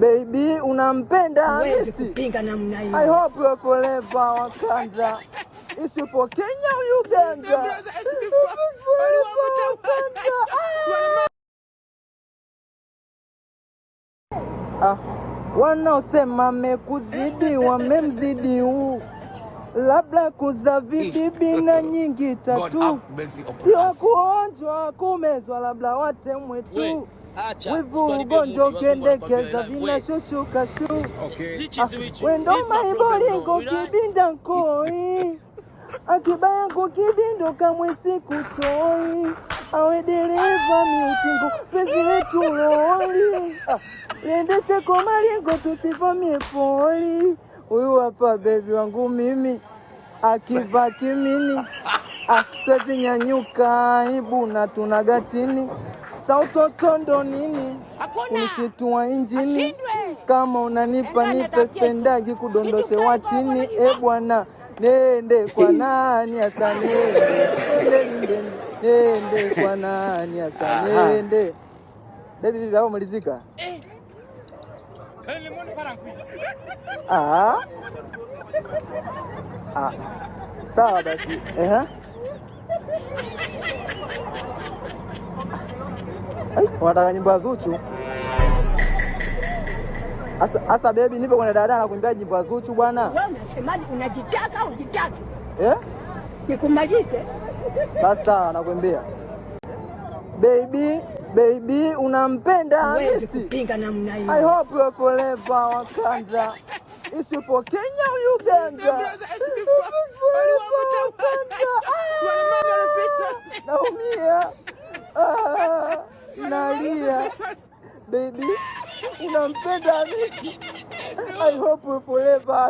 Baby unampenda Huwezi kupinga namna hiyo. I hope you're forever Wakanda. Isipo Kenya Uganda. Wanaosema mekuzidi wamemzidi huu, labda kuza vibibi na nyingi tatu, sio kuonjwa kumezwa, labda watemwe tu. Wivu ugonjwa ukendekeza vinashushuka shu. Wendo maibolingo kibinda nkoi, akibaya kukibindo kamwe siku toi. Awe dereva miutingo pezi letu loli, lendeshe kwa malingo tusivamie poli. Huyu hapa baby wangu mimi, akiva kimini swezi nyanyuka ibu na tunaga chini. Sautotondo nini kunisitua injini, kama unanipa nipe spendagi kudondoshe wa chini. Bwana nende kwa nani asa nende kwa nani asa nende. Baby vipi hapo malizika? Sawa basi. Unataka nyimbo ya Zuchu? Asa baby nipe kwenye dada na kuimbia nyimbo ya Zuchu bwana. Wewe unasemaje, unajitaka au unajitaka? Nikumalize? Sasa nakwambia. Baby unampenda Huwezi kupinga namna hiyo. I hope you're forever Wakanda. Isipo Kenya Uganda. Naumia. Nalia. Baby unampenda mimi. I hope you're forever.